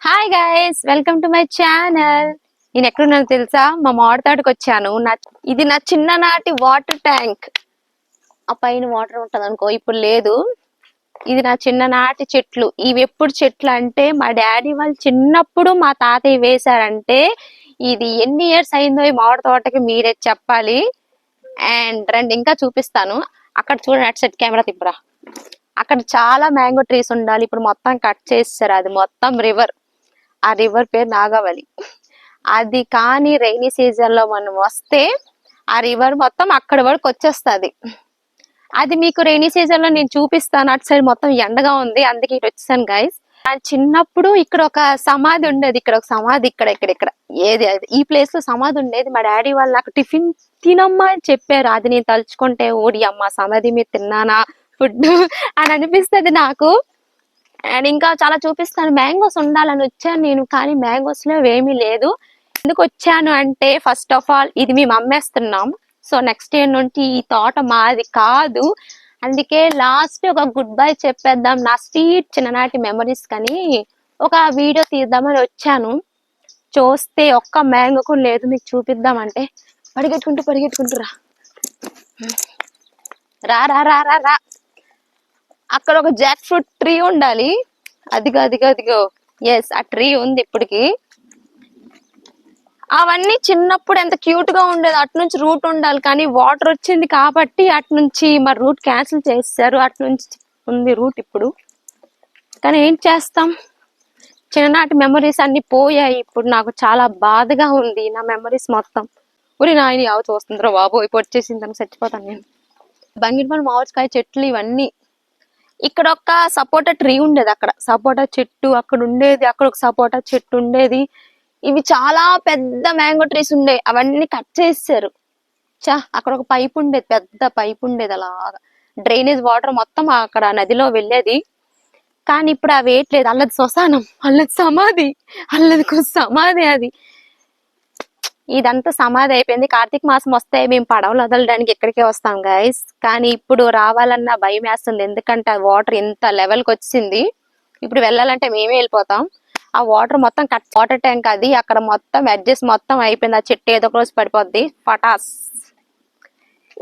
Hi guys, welcome to my channel. నేను ఎక్కడున్నానో తెలుసా? మా మామిడి తోటకి వచ్చాను. ఇది నా చిన్ననాటి వాటర్ ట్యాంక్. ఆ పైన వాటర్ ఉంటది అనుకో, ఇప్పుడు లేదు. ఇది నా చిన్ననాటి చెట్లు. ఇవి ఎప్పుడు చెట్లు అంటే మా డాడీ వాళ్ళు చిన్నప్పుడు మా తాతయ్య వేశారంటే ఇది ఎన్ని ఇయర్స్ అయిందో ఈ మామిడి తోటకి మీరే చెప్పాలి. అండ్ రండి ఇంకా చూపిస్తాను. అక్కడ చూడండి, అటు సెట్ కెమెరా తిప్పరా. అక్కడ చాలా మ్యాంగో ట్రీస్ ఉండాలి, ఇప్పుడు మొత్తం కట్ చేస్తారు. అది మొత్తం రివర్. ఆ రివర్ పేరు నాగావళి. అది కానీ రైనీ సీజన్ లో మనం వస్తే ఆ రివర్ మొత్తం అక్కడ వరకు వచ్చేస్తుంది. అది మీకు రైనీ సీజన్ లో నేను చూపిస్తాను. అటు సైడ్ మొత్తం ఎండగా ఉంది, అందుకే ఇటు వచ్చాను గైస్. చిన్నప్పుడు ఇక్కడ ఒక సమాధి ఉండేది. ఇక్కడ ఒక సమాధి, ఇక్కడ ఇక్కడ ఇక్కడ ఏది అది ఈ ప్లేస్ లో సమాధి ఉండేది. మా డాడీ వాళ్ళు నాకు టిఫిన్ తినమ్మా అని చెప్పారు. అది నేను తలుచుకుంటే ఓడి అమ్మ సమాధి మీద తిన్నానా ఫుడ్ అని అనిపిస్తుంది నాకు. అండ్ ఇంకా చాలా చూపిస్తాను. మ్యాంగోస్ ఉండాలని వచ్చాను నేను, కానీ మ్యాంగోస్ లో ఏమీ లేదు. ఎందుకు వచ్చాను అంటే ఫస్ట్ ఆఫ్ ఆల్ ఇది మేము అమ్మేస్తున్నాం. సో నెక్స్ట్ ఇయర్ నుండి ఈ తోట మాది కాదు. అందుకే లాస్ట్ ఒక గుడ్ బై చెప్పేద్దాం నా స్వీట్ చిన్ననాటి మెమరీస్ కానీ ఒక వీడియో తీద్దామని వచ్చాను. చూస్తే ఒక్క మ్యాంగో కూడా లేదు. మీకు చూపిద్దామంటే పరిగెట్టుకుంటూ రా రా రా రా రా. అక్కడ ఒక జాక్ ఫ్రూట్ ట్రీ ఉండాలి. అదిగో ఎస్, ఆ ట్రీ ఉంది ఇప్పటికి. అవన్నీ చిన్నప్పుడు ఎంత క్యూట్ గా ఉండేది. అటు నుంచి రూట్ ఉండాలి, కానీ వాటర్ వచ్చింది కాబట్టి అటు నుంచి మరి రూట్ క్యాన్సిల్ చేస్తారు. అటు నుంచి ఉంది రూట్ ఇప్పుడు. కానీ ఏం చేస్తాం, చిన్ననాటి మెమరీస్ అన్ని పోయాయి. ఇప్పుడు నాకు చాలా బాధగా ఉంది నా మెమరీస్ మొత్తం. ఊరి నాయని ఆవుతూ వస్తుందిరా బాబు, ఇప్పుడు వచ్చేసిందని చచ్చిపోతాను నేను. బంగిడిపల్లి మామిడికాయ చెట్లు ఇవన్నీ. ఇక్కడ ఒక సపోటా ట్రీ ఉండేది, అక్కడ సపోటా చెట్టు అక్కడ ఉండేది, అక్కడ ఒక సపోటా చెట్టు ఉండేది. ఇవి చాలా పెద్ద మ్యాంగో ట్రీస్ ఉండే, అవన్నీ కట్ చేసారు. అక్కడ ఒక పైప్ ఉండేది, పెద్ద పైప్ ఉండేది, అలాగా డ్రైనేజ్ వాటర్ మొత్తం అక్కడ నదిలో వెళ్ళేది. కానీ ఇప్పుడు అవి వేయట్లేదు. అల్లది శ్మశానం, అల్లది సమాధి, అల్లది సమాధి. అది ఇదంతా సమాధి అయిపోయింది. కార్తీక మాసం వస్తే మేము పడవలు వదలడానికి ఇక్కడికే వస్తాం గైస్. కానీ ఇప్పుడు రావాలన్న భయం వేస్తుంది, ఎందుకంటే ఆ వాటర్ ఇంత లెవెల్కి వచ్చింది. ఇప్పుడు వెళ్ళాలంటే మేమే వెళ్ళిపోతాం. ఆ వాటర్ మొత్తం వాటర్ ట్యాంక్ అది అక్కడ మొత్తం అడ్జస్ట్ మొత్తం అయిపోయింది. ఆ చెట్టు ఏదో ఒక రోజు పడిపోద్ది పటాస్.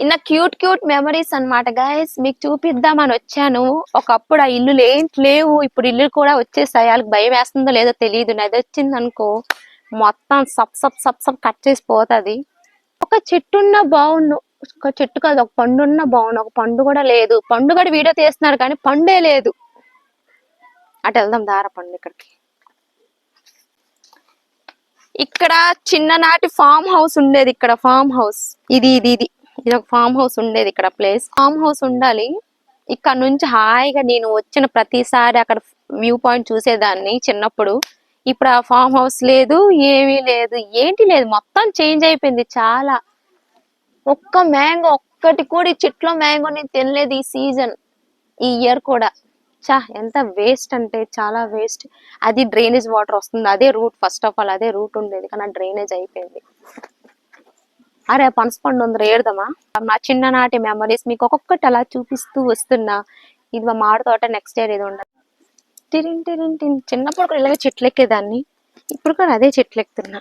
ఇన్న క్యూట్ మెమరీస్ అన్నమాట గైస్, మీకు చూపిద్దామని వచ్చాను. ఒకప్పుడు ఆ ఇల్లు లేవు, ఇప్పుడు ఇల్లు కూడా వచ్చేసాయి. వాళ్ళకి భయం వేస్తుందో లేదో తెలియదు. నది వచ్చింది అనుకో మొత్తం సప్ కట్ చేసి పోతుంది. ఒక చెట్టున్న బాగుండు, ఒక చెట్టు కాదు, ఒక పండు ఉన్న బాగుండు. ఒక పండు కూడా లేదు. పండు కూడా వీడియో తీస్తున్నారు కానీ పండే లేదు. అటు వెళ్దాం దార పండు. ఇక్కడికి ఇక్కడ చిన్ననాటి ఫామ్ హౌస్ ఉండేది. ఇక్కడ ఫామ్ హౌస్ ఇది ఒక ఫామ్ హౌస్ ఉండేది. ఇక్కడ ప్లేస్ ఫామ్ హౌస్ ఉండాలి. ఇక్కడ నుంచి హాయిగా నేను వచ్చిన ప్రతిసారి అక్కడ వ్యూ పాయింట్ చూసేదాన్ని చిన్నప్పుడు. ఇప్పుడు ఆ ఫామ్ హౌస్ లేదు, ఏమీ లేదు, ఏంటి లేదు, మొత్తం చేంజ్ అయిపోయింది చాలా. ఒక్క మ్యాంగో ఒక్కటి కూడా ఈ చెట్లో మ్యాంగో నేను తినలేదు ఈ సీజన్, ఈ ఇయర్ కూడా. ఎంత వేస్ట్ అంటే చాలా వేస్ట్. అది డ్రైనేజ్ వాటర్ వస్తుంది, అదే రూట్. ఫస్ట్ ఆఫ్ ఆల్ అదే రూట్ ఉండేది, కానీ డ్రైనేజ్ అయిపోయింది. అరే పనసపండు ఉంది, ఏడదామా? నా చిన్ననాటి మెమరీస్ మీకు ఒక్కొక్కటి అలా చూపిస్తూ వస్తున్నా. ఇది మా మామిడి తోట. నెక్స్ట్ ఇయర్ ఇది ఉండదు. చిన్నప్పుడు కూడా ఇలాగే చెట్లు ఎక్కేదాన్ని, ఇప్పుడు కూడా అదే చెట్లు ఎక్కుతున్నా.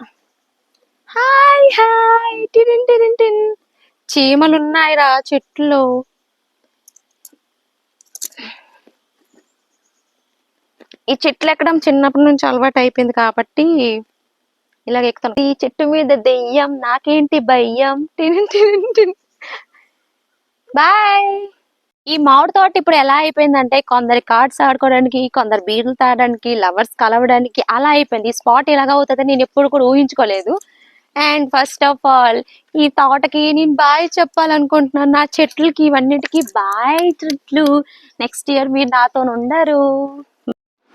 హాయ్ చీమలు ఉన్నాయిరా చెట్లు. ఈ చెట్లు ఎక్కడం చిన్నప్పటి నుంచి అలవాటు అయిపోయింది కాబట్టి ఇలాగ ఎక్కుతాను. ఈ చెట్టు మీద దెయ్యం, నాకేంటి భయం. బాయ్. ఈ మామిడి తోట ఇప్పుడు ఎలా అయిపోయిందంటే కొందరి కార్డ్స్ ఆడుకోవడానికి, కొందరు బీర్లు తాగడానికి, లవర్స్ కలవడానికి అలా అయిపోయింది. ఈ స్పాట్ ఇలాగ అవుతుంది నేను ఎప్పుడు కూడా ఊహించుకోలేదు. అండ్ ఫస్ట్ ఆఫ్ ఆల్ ఈ తోటకి నేను బాయ్ చెప్పాలనుకుంటున్నాను. నా చెట్లకి ఇవన్నిటికీ బాయ్ చెట్లు. నెక్స్ట్ ఇయర్ మీరు నాతో ఉండరు.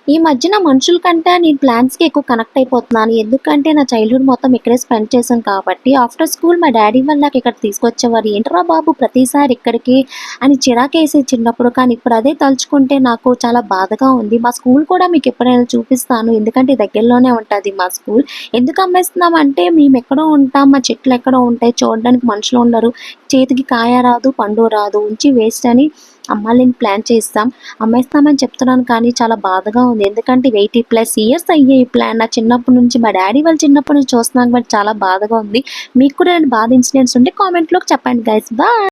ఈ మధ్యన మనుషుల కంటే నేను ప్లాంట్స్ కి ఎక్కువ కనెక్ట్ అయిపోతున్నాను. ఎందుకంటే నా చైల్డ్హుడ్ మొత్తం ఇక్కడే స్పెండ్ చేశాను కాబట్టి. ఆఫ్టర్ స్కూల్ మా డాడీ వాళ్ళు నాకు ఇక్కడ తీసుకొచ్చేవారు. ఏంట్రా బాబు ప్రతిసారి ఇక్కడికి అని చిరాకేసి చిన్నప్పుడు. కానీ ఇప్పుడు అదే తలుచుకుంటే నాకు చాలా బాధగా ఉంది. మా స్కూల్ కూడా మీకు ఎప్పుడైనా చూపిస్తాను, ఎందుకంటే దగ్గరలోనే ఉంటుంది మా స్కూల్. ఎందుకు అమ్మేస్తున్నాం అంటే మేము ఎక్కడో ఉంటాం, మా చెట్లు ఎక్కడో ఉంటాయి, చూడడానికి మనుషులు ఉండరు, చేతికి కాయ రాదు, పండు రాదు, ఉంచి వేస్ట్ అని అమ్మాయిని ప్లాన్ చేస్తాం, అమ్మేస్తామని చెప్తున్నాను కానీ చాలా బాధగా ఉంది. ఎందుకంటే 80+ ఇయర్స్ అయ్యే ఈ ప్లాన్ నా చిన్నప్పటి నుంచి మా డాడీ వాళ్ళు చిన్నప్పటి నుంచి చూస్తున్నాను బట్ చాలా బాధగా ఉంది. మీకు కూడా బాధ ఇన్సిడెంట్స్ ఉంటే కామెంట్లో చెప్పండి గైస్. బాయ్.